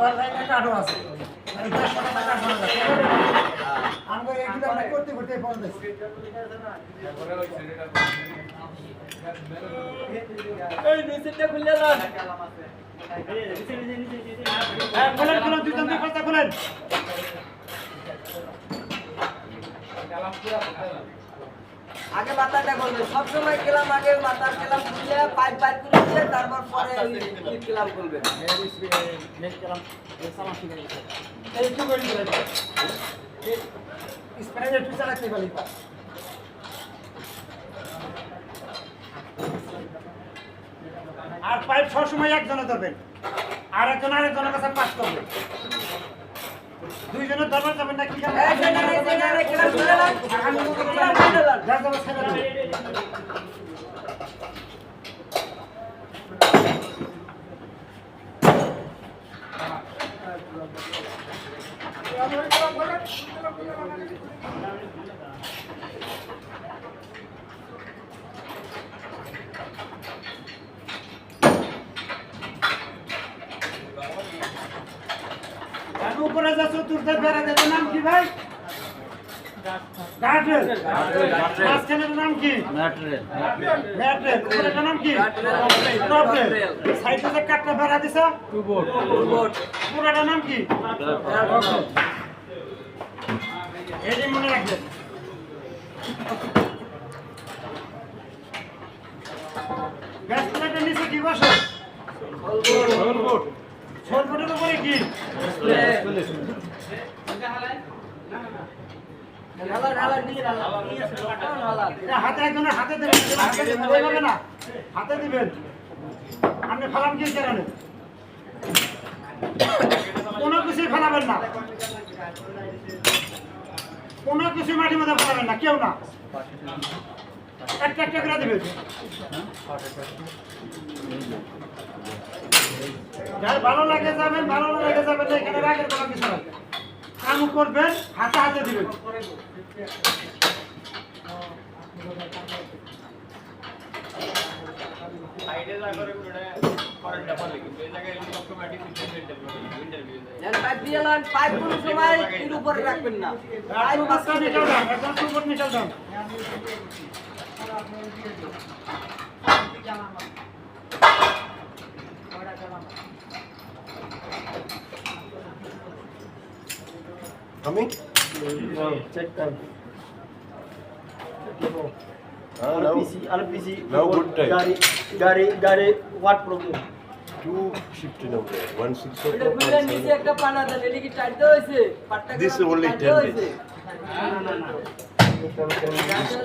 অনলাইনে কার্ডও আছে মানে 100 টাকা কার্ড বানা যায় আমরা এগুলো আমরা করতে করতে ফোন দিছি এই নিচেটা খুলে দাও হ্যাঁ খুলেন খুলেন দুই তিনটা কথা খুলেন আগে মাথাটা করবে সব সময় কেলাম আগে মাথার কেলাম খুলে পাইপ পাইপ করে দিয়ে তারপর পরে কেলাম করবে নেট কেলাম সামান ঠিক আছে এই তো করে দিবেন স্প্রে একটু চালাতে বলি আর পাইপ সব সময় একজনে ধরবেন আর একজন আরেকজনের কাছে পাস করবে দুইজনের ধরবেন যাবেন না কি কেলাম খুলে দাও আমি কেলাম খুলে দাও যা যাবে ছেড়ে দাও উপরে যা চতুর্থ বেড়া দেবে নাম কি ভাই গার্ডরেল মাঝখানের নাম কি ম্যাটরেল ম্যাটরেল উপরেটার নাম কি টপরেল সাইডে যে কাটটা বেড়া দিছে টুবোর্ড পুরোটার নাম কি এই মনে রাখবেন গ্যাস প্লেটের নিচে কি বসে সোলবোর্ড সোলবোর্ডের উপরে কি হাতে একজনের হাতে দেবেন না হাতে দিবেন আপনি ফেলাম কি কারণে কোনো কিছুই ফেলাবেন না কোনো কিছু মাটির মধ্যে ফেলাবেন না কেউ না একটা একটা করে দিবেন যার ভালো লাগে যাবেন ভালো লাগে যাবেন এখানে রাগের কোনো কিছু নাই কাম করবেন হাতে হাতে দিবেন সাইডে যা করে করে ডাবল কিন্তু এই জায়গায় অটোমেটিক ইন্টারভিউ পাইপ দিয়ে লান পাইপ কোন সময় এর উপরে রাখবেন না পাইপ মাস্টার নিচে দাও একদম উপর নিচে দাও Coming? Check time. Now, RPC. now good time. Gary, what problem? 2 shifted over there. 1 6 এটা o'clock. খুলে নিচে একটা পানা দেন এটা কি টাইট দেওয়া হইছে পাটটা This is only 10 days.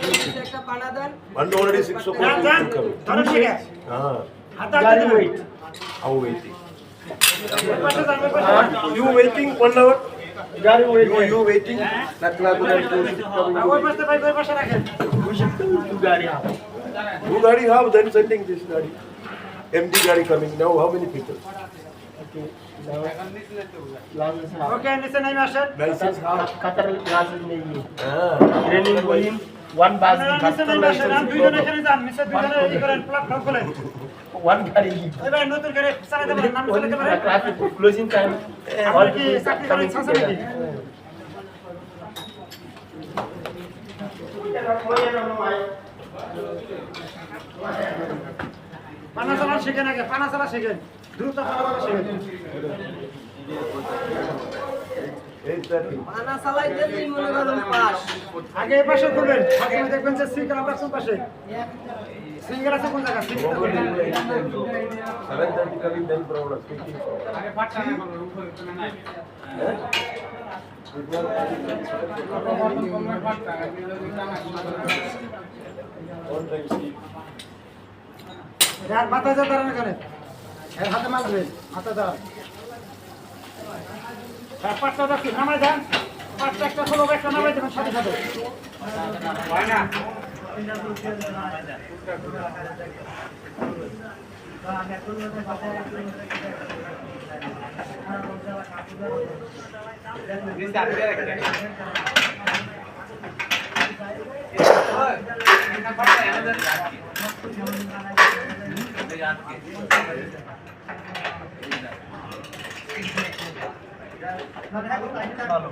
নিচে একটা পানা দেন 1 already 6 o'clock যান to come. ধরো ঠিক আছে Ah, হাতে হাতে Gary, দিবেন wait. how waiting? পাশে যান পাশে You waiting 1 hour? Gary, wait. You waiting? Not going to ওই পাশে ভাই ওই পাশে রাখেন We should come to Gary. Who Gadi have then sending this Gadi? MD Gadi coming now. How many people? Okay. Now, license have. ওকে নিচে নেমে আসেন License have. Qatar license नहीं है. Ah. Training going one bus. আপনারা নিচে নেমে আসেন আর দুইজন এখানে যান নিচে দুইজনে রেডি করেন প্ল্যাটফর্ম খুলেন One Gary. এই ভাই নতুন করে চালাতে পারেন নাম চালাতে পারেন Traffic closing time. আপনারা কি চাকরি করেন সংসা নাকি পানা চালা শিখেন আগে পানা চালা শিখেন দ্রুত পানা চালা শিখেন 8:30. পানা চালাই দিলেই মনে করেন পাস আগে এই পাশে করবেন সবসময় দেখবেন যে সিঙ্গেল আপনার কোন পাশে সিঙ্গেল আছে কোন জায়গা single 7:30 coming then problem. Speaking. আরে পাটটা না কোনো রূপ হইতো না নাই One time sleep. যার মাথা যা দাঁড়ানো কেন এর হাতে মাল দেবেন হাতে দাঁড়ান হ্যাঁ পাঁচটা রাখি নামাই দেন পাঁচটা একটা খোলো একটা নামাই দেবেন সাথে সাথে হয় না নিচে আটকে রাখতে ওই এটা পাটটা এনে দেন আটকে ভালো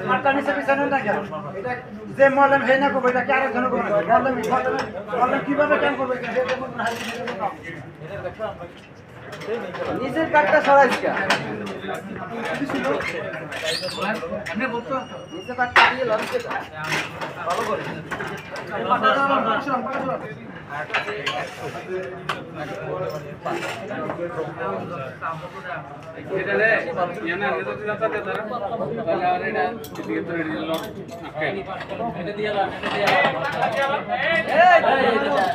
পাটটা নিচে পিছনে না কেন? এটা যে মলম হে না করবে, এটা কি আরেকজন করবে? মলম কিভাবে কেন করবে? নিচের কাঠটা সরাইছি নিচে কাঠটা দিয়ে লঞ্চে ভালো করে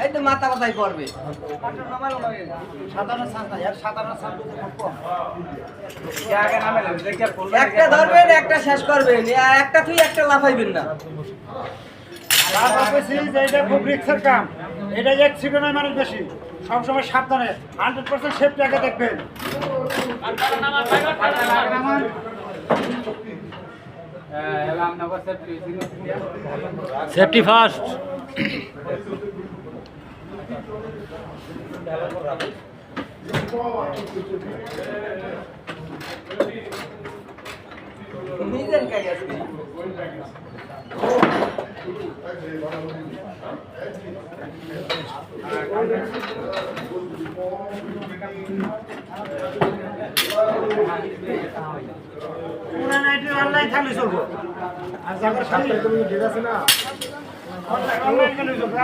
এই তো মাথা মাথায় পড়বে একটা ধরবেন একটা শেষ করবেন আর একটা তুই একটা লাফাইবেন না এটা খুব রিস্কের কাম, এটা অ্যাক্সিডেন্ট হয় মানুষ বেশি। সবসময় সাবধানে 100% সেফটি আগে দেখবেন। Safety first. নিজের কাজ আছে পুরা নাইটে অনলাইন থাকলে চলবো। আর যাদের সাথে তুমি ডেট আছে না, অনলাইন কেন চলবে?